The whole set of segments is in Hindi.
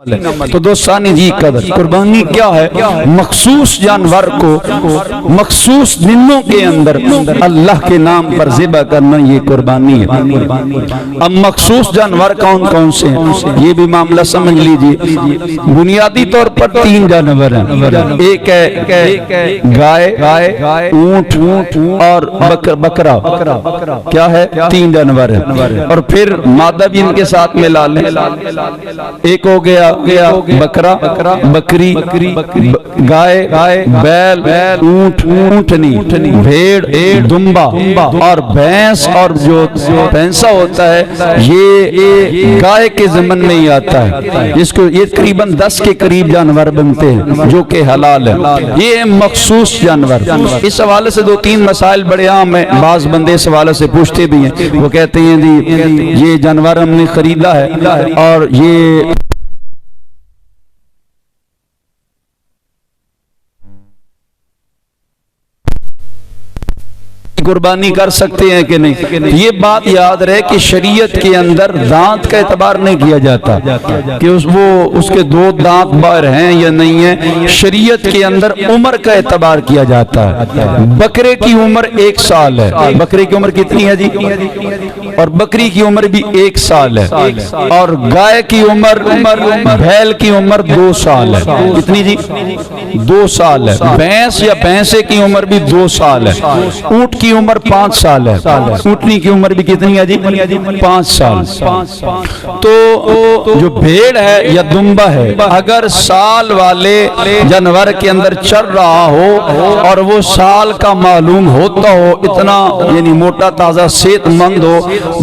तो दोस्तानी जी कदर कुर्बानी क्या है? मखसूस जानवर को मखसूस दिनों के अंदर अल्लाह के नाम पर ज़िबा करना, ये कुर्बानी है। अब मखसूस जानवर कौन कौन से हैं ये भी मामला समझ लीजिए। बुनियादी तौर पर 3 जानवर हैं। एक है गाय, ऊंट और बकरा। क्या है? 3 जानवर है। और फिर मादा भी इनके साथ मिला लें। एक हो गया बकरा, बकरी, गाय, बैल, ऊंट, ऊंटनी, भेड़, दुम्बा और भैंस। और जो भैंसा होता है ये गाय के ज़मन में ही आता है। इसको ये तकरीबन 10 के करीब जानवर बनते हैं जो कि हलाल है। ये मखसूस जानवर। इस हवाले से 2-3 मसाइल बड़े आम है। बाज बंदे इस हवाले से पूछते भी हैं। वो कहते हैं जी ये जानवर हमने खरीदा है और ये कुर्बानी कर सकते हैं कि नहीं। ये बात याद रहे कि शरीयत के अंदर दांत का एतबार नहीं किया जाता कि उसके 2 दांत बाहर हैं या नहीं है। शरीयत के अंदर उम्र का एतबार किया जाता है। बकरे की उम्र 1 साल है। बकरे की उम्र कितनी है जी? और बकरी की उम्र भी 1 साल है। और गाय की उम्र, बैल की उम्र 2 साल है। कितनी जी? 2 साल है। भैंस या भैंसे की उम्र भी 2 साल है। ऊंट की उम्र 5 साल है। ऊंटनी की उम्र भी कितनी है जी? 5 साल। तो जो भेड़ है या दुम्बा है, अगर साल वाले जानवर के अंदर चल रहा हो और वो साल का मालूम होता हो, इतना यानी मोटा ताजा सेहतमंद हो,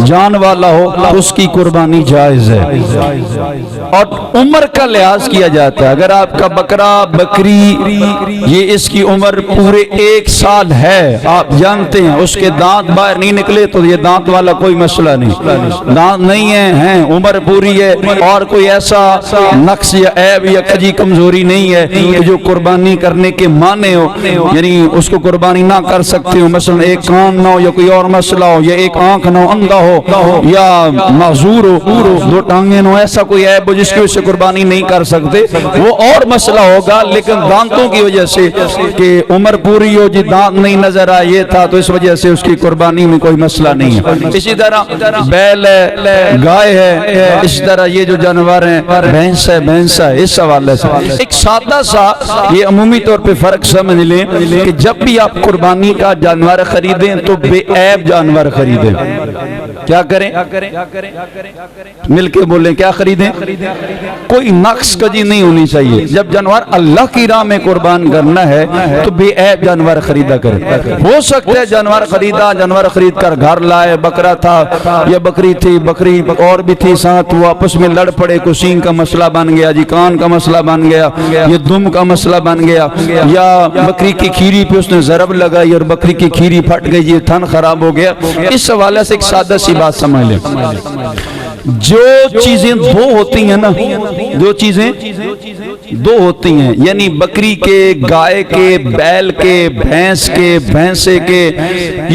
जान वाला हो, तो उसकी कुर्बानी जायज है। और उम्र का लिहाज किया जाता है। अगर आपका बकरा, बकरी ये इसकी उम्र पूरे 1 साल है, आप जानते हैं उसके दांत बाहर नहीं निकले, तो ये दांत वाला कोई मसला नहीं। दांत नहीं है, उम्र पूरी है और कोई ऐसा नक्स या ऐब या कजी कमजोरी नहीं है कि जो कुर्बानी करने के माने हो, यानी उसको कुर्बानी ना कर सकते हो। मसलन एक कान ना हो या कोई और मसला हो, या एक आंख ना हो, अंधा हो या माजूर हो, 2 टांगे ना हो, ऐसा कोई ऐब हो जिसकी वजह से कुर्बानी नहीं कर सकते, वो और मसला होगा। लेकिन दांतों की वजह से कि उम्र पूरी हो जी, दांत नहीं नजर आए, ये था, तो इस वजह से उसकी कुर्बानी में कोई मसला नहीं है। इसी तरह बैल है, गाय है, इस तरह ये जो जानवर हैं, भैंस है। इस हवाले से एक सादा सा ये अमूमी तौर पे फर्क समझ लें कि जब भी आप कुर्बानी का जानवर खरीदें तो बेऐब जानवर खरीदें। क्या करें? मिलके बोलें, क्या खरीदें? कोई नक्स कजी नहीं होनी चाहिए। जब जानवर अल्लाह की राह में कुर्बान करना है तो बेऐब जानवर खरीदा करें। हो सकता है जानवर खरीद कर घर लाए, बकरा था या बकरी थी, बकरी और भी थी साथ, वो आपस में लड़ पड़े, कुछ सींग का मसला बन गया जी, कान का मसला बन गया, ये दुम का मसला बन गया, या बकरी की खीरी पे उसने जरब लगाई और बकरी की खीरी फट गई, ये थन खराब हो गया। इस हवाले से एक सादा सी बात समझ लें। जो चीजें 2 होती हैं ना, जो चीजें 2 होती हैं, यानी बकरी के, गाय के, बैल के, भैंस के, भैंसे के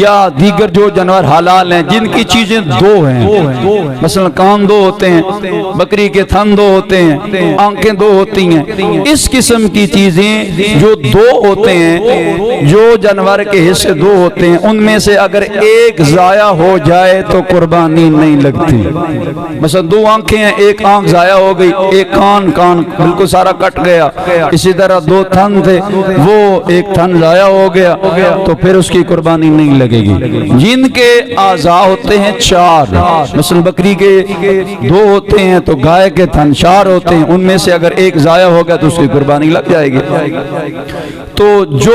या दीगर जो जानवर हलाल हैं जिनकी चीजें 2 हैं, मसलन कान 2 होते हैं, बकरी के थन 2 होते हैं, आंखें 2 होती हैं, इस किस्म की चीजें जो 2 होते हैं, जो जानवर के हिस्से 2 होते हैं, उनमें से अगर एक जाया हो जाए तो कुर्बानी नहीं लगती। मसलन 2 आंखें हैं, एक आंख जाया हो गई, एक कान बिल्कुल सारा कट गया। इसी तरह 2 थन थे, वो एक थन जाया हो गया, तो फिर उसकी कुर्बानी नहीं लगेगी। जिनके आज़ा होते हैं 4, मसलन बकरी के 2 होते हैं तो गाय के थन 4 होते हैं, उनमें से अगर एक जाया हो गया तो उसकी कुर्बानी लग जाएगी। तो जो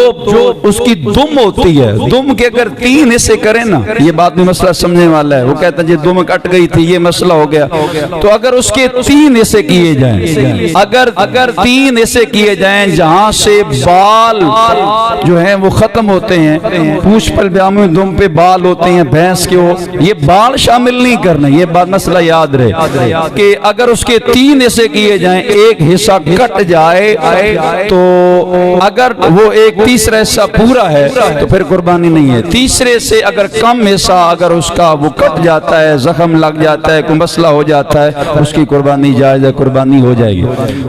उसकी दुम होती है, दुम के अगर 3 हिस्से करें ना, ये बात में मसला समझने वाला है। वो कहता है जी दुम कट गई थी, ये मसला हो गया, तो अगर उसके 3 हिस्से किए जाएं, अगर 3 ऐसे किए जाएं जहां से बाल जो है वो खत्म होते हैं, पूंछ पर दुम पे बाल होते हैं भैंस के, वो ये बाल शामिल नहीं करना, ये बात मसला याद रहे कि अगर उसके 3 ऐसे किए जाएं, एक हिस्सा कट जाए तो अगर वो एक तीसरा हिस्सा पूरा है तो फिर कुर्बानी नहीं है। तीसरे से अगर कम हिस्सा अगर उसका वो कट जाता है, जख्म लग जाता है, कोई मसला हो जाता है, उसकी कुर्बानी जायज़ है, कुर्बानी हो जाएगी।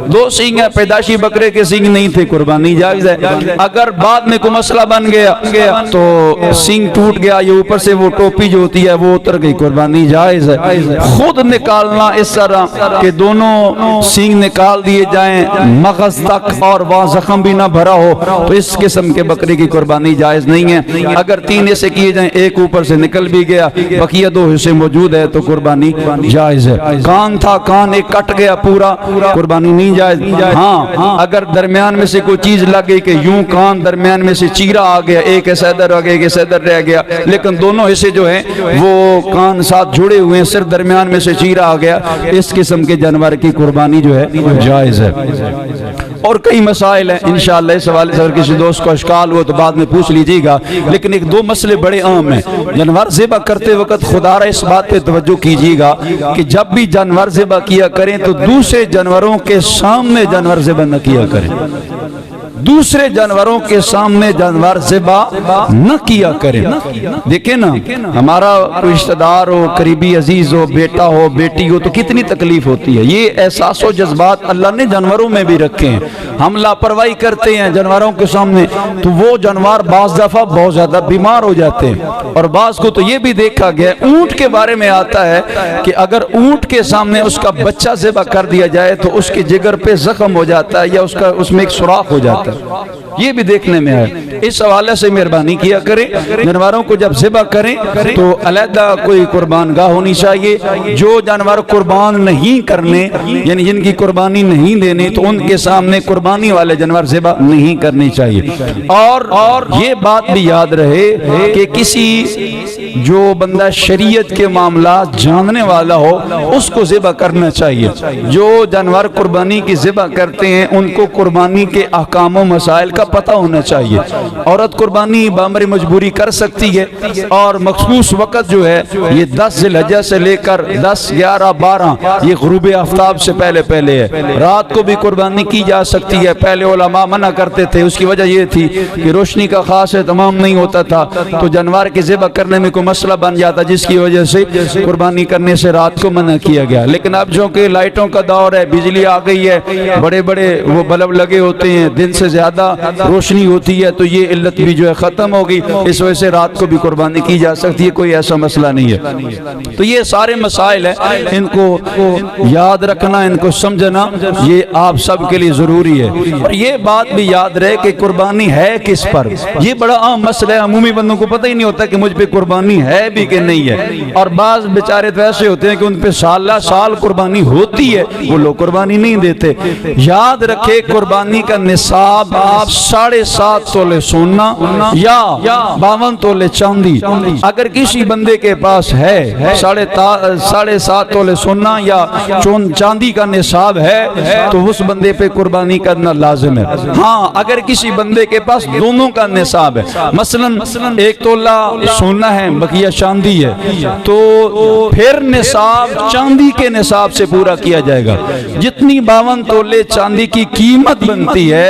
2 सींग है, पैदाशी बकरे के सींग नहीं थे, कुर्बानी जायज़ है। अगर बाद में कोई मसला बन गया तो सींग टूट गया, ये ऊपर से वो टोपी जो होती है वो उतर गई, कुर्बानी जायज़ है। खुद निकालना इस तरह के दोनों सींग निकाल दिए जाएं मगज तक और वहाँ जख्म भी ना भरा हो, तो इस किस्म के बकरे की कुर्बानी जायज़ नहीं है। अगर 3 ऐसे किए जाएं, एक ऊपर से निकल भी गया, बकिया 2 हिस्से मौजूद है, तो कुर्बानी जायज़ है। कान था, कान एक कट गया पूरा, कुर्बानी नहीं जायज़। हाँ, अगर दरमियान में से कोई चीज लग गई कि यूं कान दरमियान में से चीरा आ गया, एक ऐसा इधर आ गया, एक ऐसा इधर रह गया, लेकिन दोनों हिस्से जो हैं वो कान साथ जुड़े हुए हैं, सिर्फ दरमियान में से चीरा आ गया, इस किस्म के जानवर की कुर्बानी जो है जायज़ है। और कई मसाइल हैं, इंशाअल्लाह इस हवाले से अगर किसी दोस्त को इश्काल हो तो बाद में पूछ लीजिएगा, लेकिन 1-2 मसले बड़े आम हैं। जानवर ज़िबा करते वक्त खुदारा इस बात पे तवज्जो कीजिएगा कि जब भी जानवर ज़िबा किया करें तो दूसरे जानवरों के सामने जानवर ज़िबा न किया करें, दूसरे जानवरों के सामने जानवर ज़िबा न किया करें। देखें ना, हमारा रिश्तेदार हो, करीबी अजीज हो, बेटा हो, बेटी हो, तो कितनी तकलीफ होती है। ये एहसास व जज्बात अल्लाह ने जानवरों में भी रखे हैं। हम लापरवाही करते हैं जानवरों के सामने तो वो जानवर बाज़ दफा बहुत ज्यादा बीमार हो जाते हैं। और बाज़ को तो ये भी देखा गया, ऊंट के बारे में आता है कि अगर ऊंट के सामने उसका बच्चा ज़िबा कर दिया जाए तो उसके जिगर पे जख्म हो जाता है या उसका उसमें एक सुराख हो जाता है, ये भी देखने में आए। इस हवाले से मेहरबानी किया करें, जानवरों को जब ज़िबा करें तो अलहदा कोई कुर्बान गाह होनी चाहिए। जो जानवर कुर्बान नहीं करने यानी जिनकी कुर्बानी नहीं देनी, तो उनके सामने कुर्बानी वाले जानवर ज़िबा नहीं करनी चाहिए। और ये बात भी याद रहे कि किसी जो बंदा शरीयत के मामला जानने वाला हो उसको ज़िबा करना चाहिए। जो जानवर कुर्बानी की ज़िबा करते हैं उनको कुर्बानी के अहकाम मसाइल का पता होना चाहिए। औरत कुर्बानी बामरी मजबूरी कर सकती है और मखसूस वक़्त जो है ये 10 ज़िलहज्जा से लेकर 10, 11, 12 ये गुरूब आफ्ताब से पहले है। रात को भी कुर्बानी की जा सकती है। पहले उलमा मना करते थे, उसकी वजह ये थी कि रोशनी का खास तमाम नहीं होता था, तो जानवर के ज़िबा करने में कोई मसला बन जाता, जिसकी वजह से कुर्बानी करने से रात को मना किया गया। लेकिन अब जो कि लाइटों का दौर है, बिजली आ गई है, बड़े बड़े वो बल्ब लगे होते हैं, दिन से ज्यादा रोशनी होती है, तो ये इल्लत भी जो है खत्म होगी। इस वजह से रात को भी कुर्बानी की जा सकती है, कोई ऐसा मसला नहीं है। तो ये सारे मसाइल हैं, इनको याद रखना, इनको समझना ये आप सब के लिए जरूरी है। और ये बात भी याद रहे कि कुर्बानी है किस पर, ये बड़ा आम मसला है। अमूमी बंदों को पता ही नहीं होता कि मुझ पे कुर्बानी है भी कि नहीं है। और बाज बेचारे तो ऐसे होते हैं कि उन पे साल कुर्बानी होती है, वो लोग कुर्बानी नहीं देते। याद रखे कुर्बानी का निसाब 7.5 तोले सोना या 52 तोले चांदी। अगर किसी बंदे के पास है 7.5 तोले सोना या चांदी का निसाब है तो उस बंदे पे कुर्बानी करना लाजिम है। हाँ, अगर किसी बंदे के पास दोनों का निसाब है, मसलन 1 तोला सोना है बकिया चांदी है, तो फिर निसाब चांदी के निसाब से पूरा किया जाएगा। जितनी 52 तोले चांदी की कीमत बनती है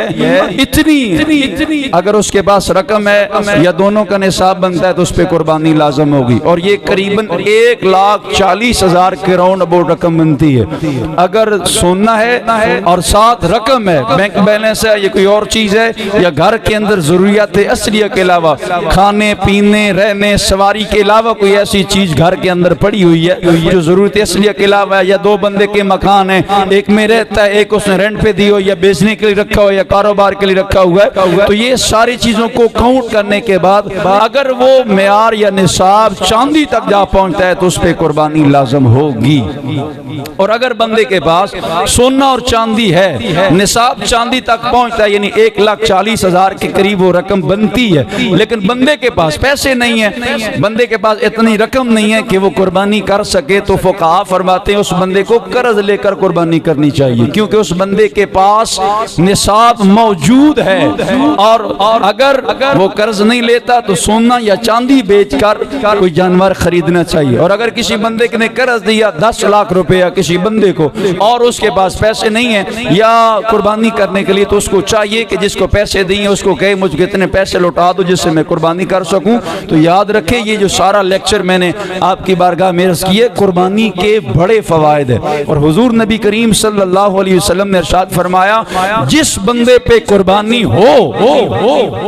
इतनी अगर उसके पास रकम है या दोनों का निसाब बनता है तो उस पर कुर्बानी लाजम होगी। और ये करीबन 1,40,000 करोड़ अबोर्ड रकम बनती है। अगर सोना है और साथ रकम है, बैंक बैलेंस है, ये कोई और चीज है, या घर के अंदर जरूरियात असलिया के अलावा खाने पीने रहने सवारी के अलावा कोई ऐसी चीज घर के अंदर पड़ी हुई है जो जरूरत असलिया के अलावा है, या 2 बंदे के मकान है, एक में रहता है, एक उसने रेंट पे दी हो या बेचने के लिए रखा हो या कारोबार के लिए रखा हुआ हुआ है। तो ये सारी चीज़ों को काउंट करने के बाद अगर वो मेयार या निसाब चांदी तक जा पहुंचता है तो उस पर कुर्बानी लाजम होगी। और अगर बंदे के पास सोना और चांदी है, निसाब चांदी तक पहुंचता है, यानी 1,40,000 के करीब वो रकम बनती है, लेकिन बंदे के पास पैसे नहीं है, बंदे के पास इतनी रकम नहीं है कि वो कुर्बानी कर सके, तो फुक़हा फरमाते हैं उस बंदे को कर्ज लेकर कुर्बानी करनी चाहिए, क्योंकि उस बंदे के पास निसाब मौजूद है। और अगर वो कर्ज नहीं लेता तो सोना या चांदी बेचकर कोई जानवर खरीदना चाहिए। और अगर किसी बंदे ने कर्ज दिया 10 लाख रुपया किसी बंदे को और उसके पास पैसे नहीं है या कुर्बानी करने के लिए, तो उसको चाहिए कि जिसको पैसे दिए उसको कहे मुझे कितने पैसे लौटा दो जिससे मैं कुर्बानी कर सकूं। तो याद रखें ये जो सारा लेक्चर मैंने आपकी बारगाह में अर्ज़ किए, कुर्बानी के बड़े फवायद है। और हुजूर नबी करीम सल्लल्लाहु अलैहि वसल्लम ने इरशाद फरमाया, जिस बंदे पे कुर्बानी हो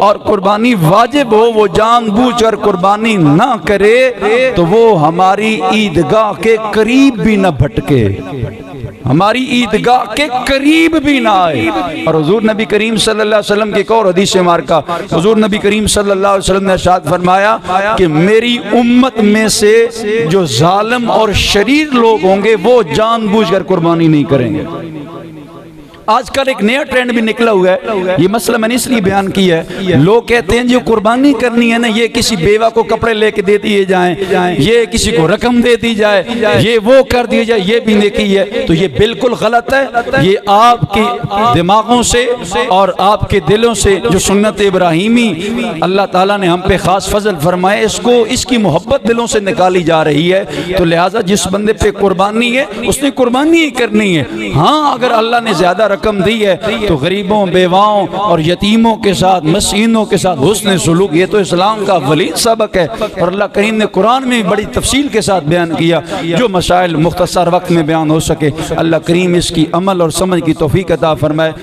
और कुर्बानी वाजिब हो, वो जानबूझकर कुर्बानी ना करे तो वो हमारी ईदगाह के करीब भी ना भटके, हमारी ईदगाह के करीब भी ना आए। और हुजूर नबी करीम सल्लल्लाहु अलैहि वसल्लम की एक और हदीस मारका, हुजूर नबी करीम सल्लल्लाहु अलैहि वसल्लम ने इरशाद फरमाया कि मेरी उम्मत में से जो जालिम और शरीर लोग होंगे वो जानबूझकर कुर्बानी नहीं करेंगे। आजकल एक नया ट्रेंड भी निकला हुआ है, ये मसला मैंने इसलिए बयान किया है, लोग कहते हैं जो कुर्बानी करनी है ना, ये किसी बेवा को कपड़े लेके दे दिए जाएं, ये किसी को रकम दे दी जाए, ये वो कर दिया जाए, ये भी नेकी है। तो ये बिल्कुल गलत है। ये आपके दिमागों से और आपके दिलों से जो सुन्नत इब्राहिमी अल्लाह ताला ने हम पे खास फजल फरमाए, इसकी मोहब्बत दिलों से निकाली जा रही है। तो लिहाजा जिस बंदे पे कुर्बानी है उसने कुर्बानी ही करनी है। हाँ, अगर अल्लाह ने ज्यादा रकम दी है तो गरीबों, बेवाओं और यतीमों के साथ, मस्कीनों के साथ हुस्न सुलूक, ये तो इस्लाम का वलीद सबक है। और अल्लाह करीम ने कुरान में बड़ी तफसील के साथ बयान किया, जो मसाइल मुख्तसर वक्त में बयान हो सके। अल्लाह करीम इसकी अमल और समझ की तौफीक अता फरमाए।